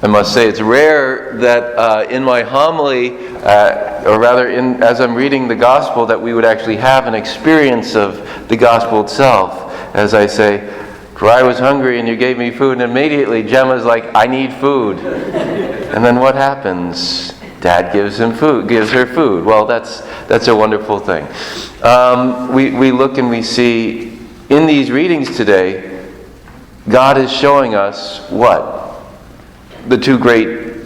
I must say it's rare that in my homily, or rather as I'm reading the gospel, that we would actually have an experience of the gospel itself. As I say, for I was hungry and you gave me food, and immediately Gemma's like, I need food. And then what happens? Dad gives her food. Well, that's a wonderful thing. We look and we see in these readings today, God is showing us what? The two great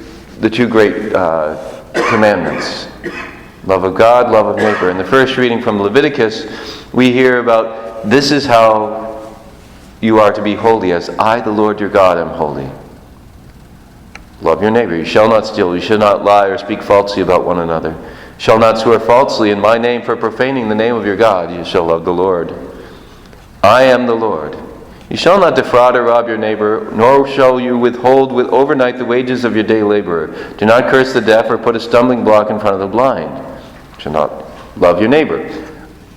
commandments. Love of God, love of neighbor. In the first reading from Leviticus, we hear about this is how you are to be holy, as I, the Lord your God, am holy. Love your neighbor. You shall not steal. You shall not lie or speak falsely about one another. You shall not swear falsely in my name, for profaning the name of your God. You shall love the Lord. I am the Lord. You shall not defraud or rob your neighbor, nor shall you withhold overnight the wages of your day laborer. Do not curse the deaf or put a stumbling block in front of the blind. You shall not love your neighbor.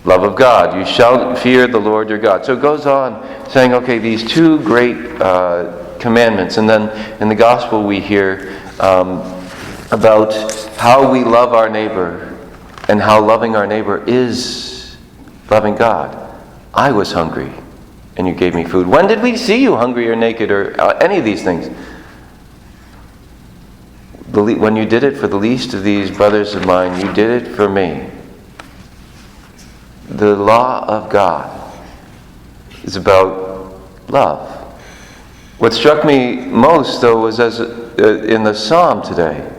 Love of God. You shall fear the Lord your God. So it goes on saying, okay, these two great commandments. And then in the gospel we hear about how we love our neighbor and how loving our neighbor is loving God. I was hungry and you gave me food. When did we see you hungry or naked or any of these things? When you did it for the least of these brothers of mine, you did it for me. The law of God is about love. What struck me most, though, was in the psalm today.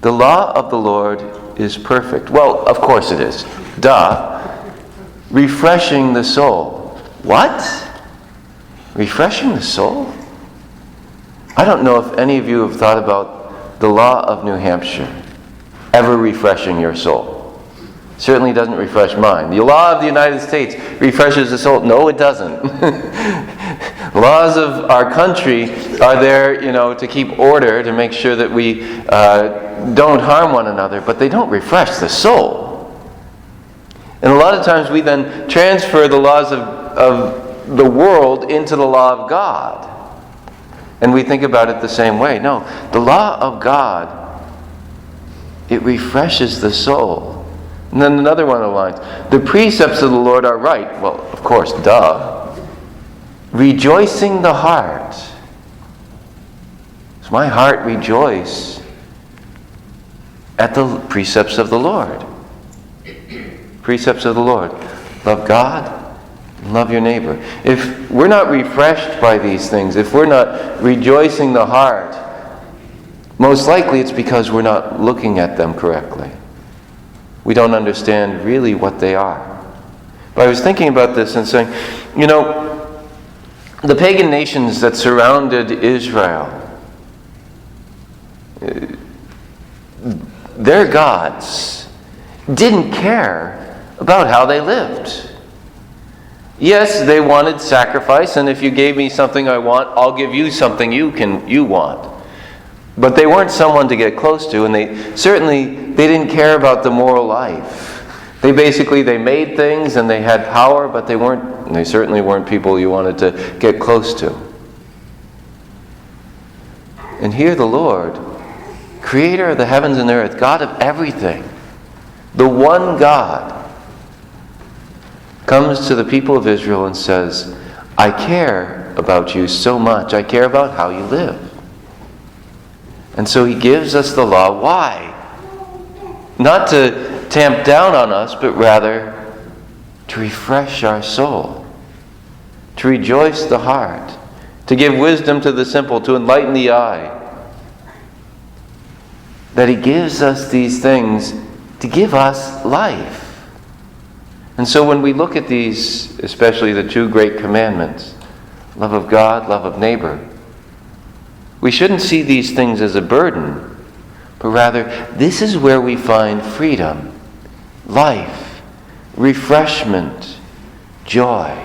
The law of the Lord is perfect. Well, of course it is. Duh. Refreshing the soul. What? Refreshing the soul? I don't know if any of you have thought about the law of New Hampshire ever refreshing your soul. Certainly doesn't refresh mine. The law of the United States refreshes the soul. No, it doesn't. Laws of our country are there, to keep order, to make sure that we don't harm one another, but they don't refresh the soul. And a lot of times we then transfer the laws of the world into the law of God. And we think about it the same way. No, the law of God, it refreshes the soul. And then another one of the lines, the precepts of the Lord are right. Well, of course, duh. Rejoicing the heart. Does my heart rejoice at the precepts of the Lord? Precepts of the Lord. Love God and love your neighbor. If we're not refreshed by these things, if we're not rejoicing the heart, most likely it's because we're not looking at them correctly. We don't understand really what they are. But I was thinking about this and saying, the pagan nations that surrounded Israel, their gods didn't care about how they lived. Yes, they wanted sacrifice, and if you gave me something I want, I'll give you something you want. But they weren't someone to get close to, and they didn't care about the moral life. They made things and they had power, but they certainly weren't people you wanted to get close to. And here the Lord, creator of the heavens and the earth, God of everything, the one God, comes to the people of Israel and says, I care about you so much. I care about how you live. And so he gives us the law. Why? Not to tamp down on us, but rather to refresh our soul, to rejoice the heart, to give wisdom to the simple, to enlighten the eye. That he gives us these things to give us life. And so when we look at these, especially the two great commandments, love of God, love of neighbor, we shouldn't see these things as a burden, but rather this is where we find freedom, life, refreshment, joy.